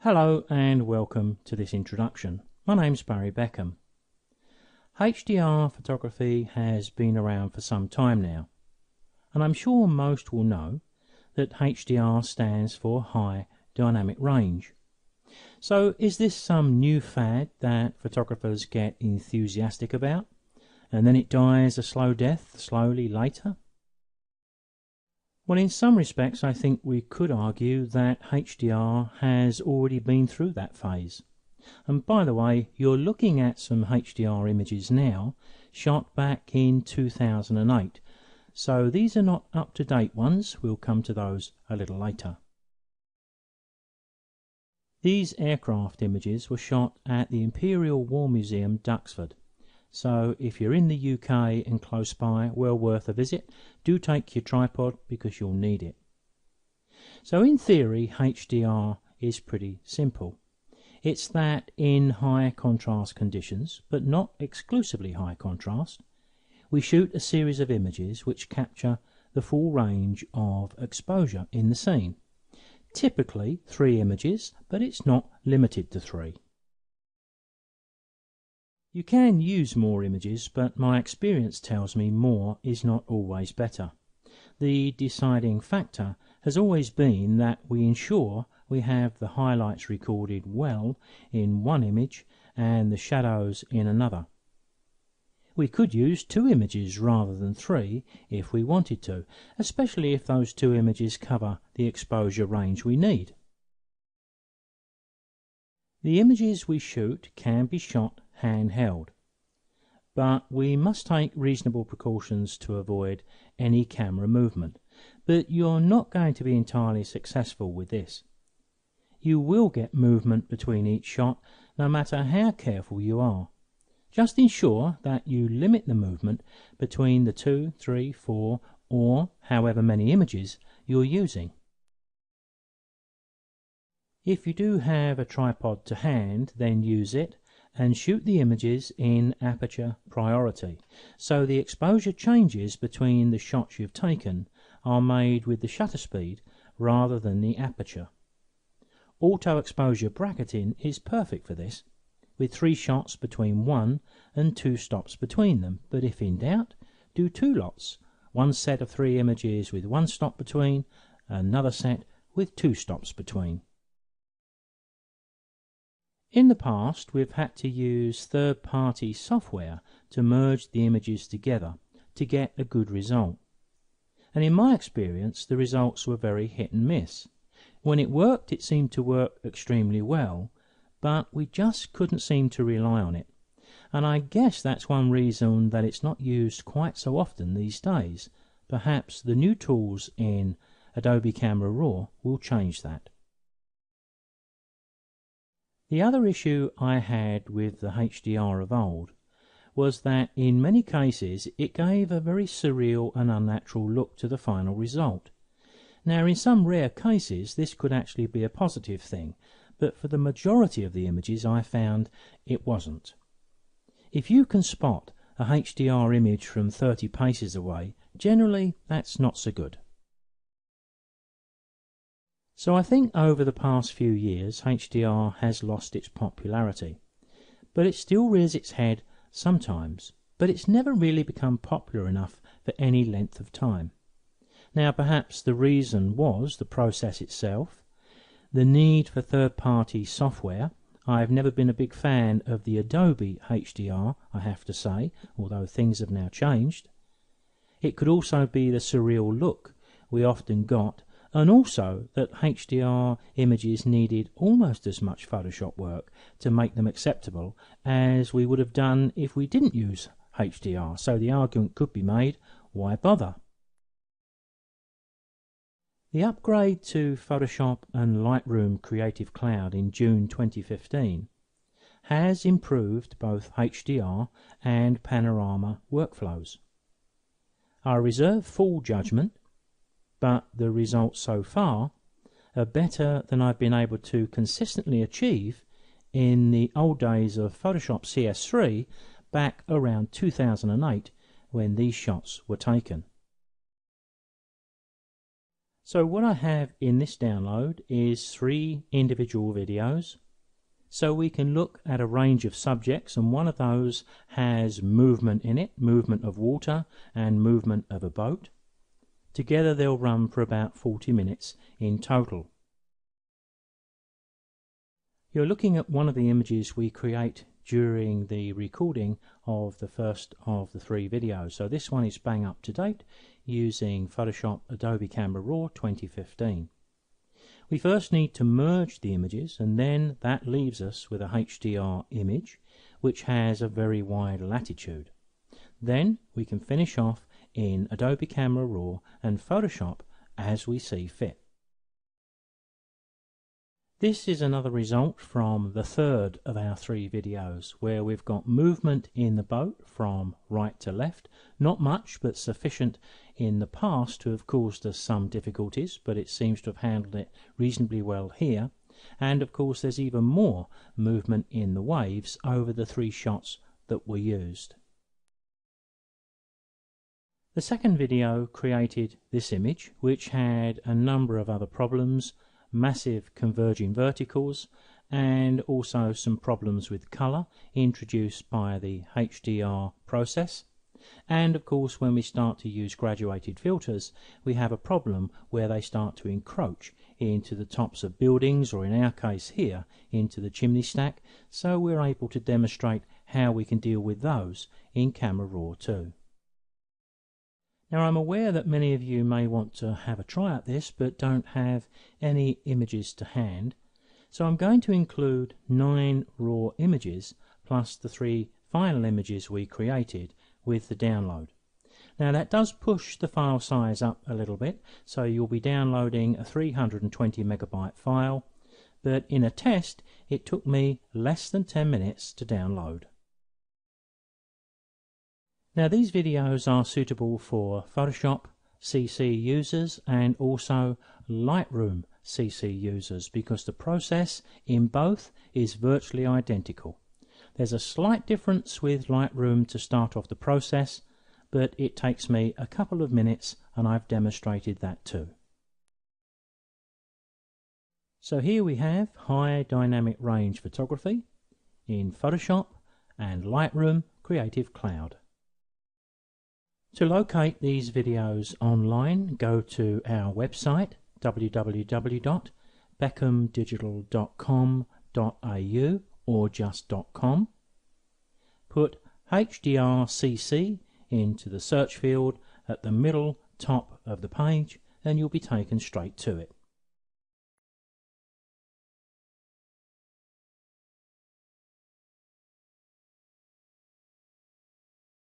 Hello and welcome to this introduction. My name's Barry Beckham. HDR photography has been around for some time now, and I'm sure most will know that HDR stands for High Dynamic Range. So is this some new fad that photographers get enthusiastic about, and then it dies a slow death slowly later? Well, in some respects, I think we could argue that HDR has already been through that phase. And by the way, you're looking at some HDR images now, shot back in 2008. So these are not up-to-date ones. We'll come to those a little later. These aircraft images were shot at the Imperial War Museum, Duxford. So if you're in the UK and close by, well worth a visit. Do take your tripod because you'll need it. So in theory, HDR is pretty simple. It's that in high contrast conditions, but not exclusively high contrast, we shoot a series of images which capture the full range of exposure in the scene. Typically 3 images, but it's not limited to 3. You can use more images, but my experience tells me more is not always better. The deciding factor has always been that we ensure we have the highlights recorded well in one image and the shadows in another. We could use 2 images rather than 3 if we wanted to, especially if those 2 images cover the exposure range we need. The images we shoot can be shot handheld, but we must take reasonable precautions to avoid any camera movement. But you're not going to be entirely successful with this. You will get movement between each shot, no matter how careful you are. Just ensure that you limit the movement between the 2, 3, 4 or however many images you're using. If you do have a tripod to hand, then use it and shoot the images in Aperture Priority, so the exposure changes between the shots you've taken are made with the shutter speed rather than the aperture. Auto exposure bracketing is perfect for this, with 3 shots between 1 and 2 stops between them, but if in doubt, do 2 lots, one set of 3 images with 1 stop between, another set with 2 stops between. In the past, we've had to use third-party software to merge the images together to get a good result. And in my experience, the results were very hit and miss. When it worked, it seemed to work extremely well, but we just couldn't seem to rely on it. And I guess that's one reason that it's not used quite so often these days. Perhaps the new tools in Adobe Camera Raw will change that. The other issue I had with the HDR of old was that in many cases it gave a very surreal and unnatural look to the final result. Now in some rare cases this could actually be a positive thing, but for the majority of the images I found it wasn't. If you can spot a HDR image from 30 paces away, generally that's not so good. So I think over the past few years HDR has lost its popularity, but it still rears its head sometimes, but it's never really become popular enough for any length of time. Now perhaps the reason was the process itself, the need for third-party software. I've never been a big fan of the Adobe HDR, I have to say, although things have now changed. It could also be the surreal look we often got, and also that HDR images needed almost as much Photoshop work to make them acceptable as we would have done if we didn't use HDR. So the argument could be made, why bother? The upgrade to Photoshop and Lightroom Creative Cloud in June 2015 has improved both HDR and panorama workflows. I reserve full judgment, but the results so far are better than I've been able to consistently achieve in the old days of Photoshop CS3 back around 2008 when these shots were taken. So what I have in this download is 3 individual videos. So we can look at a range of subjects, and one of those has movement in it, movement of water and movement of a boat. Together they'll run for about 40 minutes in total. You're looking at one of the images we create during the recording of the first of the 3 videos. So this one is bang up to date using Photoshop Adobe Camera Raw 2015. We first need to merge the images, and then that leaves us with a HDR image which has a very wide latitude. Then we can finish off in Adobe Camera Raw and Photoshop as we see fit. This is another result from the third of our 3 videos, where we've got movement in the boat from right to left. Not much, but sufficient in the past to have caused us some difficulties, but it seems to have handled it reasonably well here. And of course there's even more movement in the waves over the 3 shots that were used. The second video created this image, which had a number of other problems, massive converging verticals, and also some problems with colour introduced by the HDR process. And of course when we start to use graduated filters, we have a problem where they start to encroach into the tops of buildings, or in our case here into the chimney stack, so we're able to demonstrate how we can deal with those in Camera Raw too. Now I'm aware that many of you may want to have a try at this but don't have any images to hand, so I'm going to include 9 raw images plus the 3 final images we created with the download. Now that does push the file size up a little bit, so you'll be downloading a 320 megabyte file, but in a test it took me less than 10 minutes to download. Now these videos are suitable for Photoshop CC users and also Lightroom CC users, because the process in both is virtually identical. There's a slight difference with Lightroom to start off the process, but it takes me a couple of minutes and I've demonstrated that too. So here we have high dynamic range photography in Photoshop and Lightroom Creative Cloud. To locate these videos online, go to our website www.beckhamdigital.com.au or just .com. Put HDRCC into the search field at the middle top of the page and you'll be taken straight to it.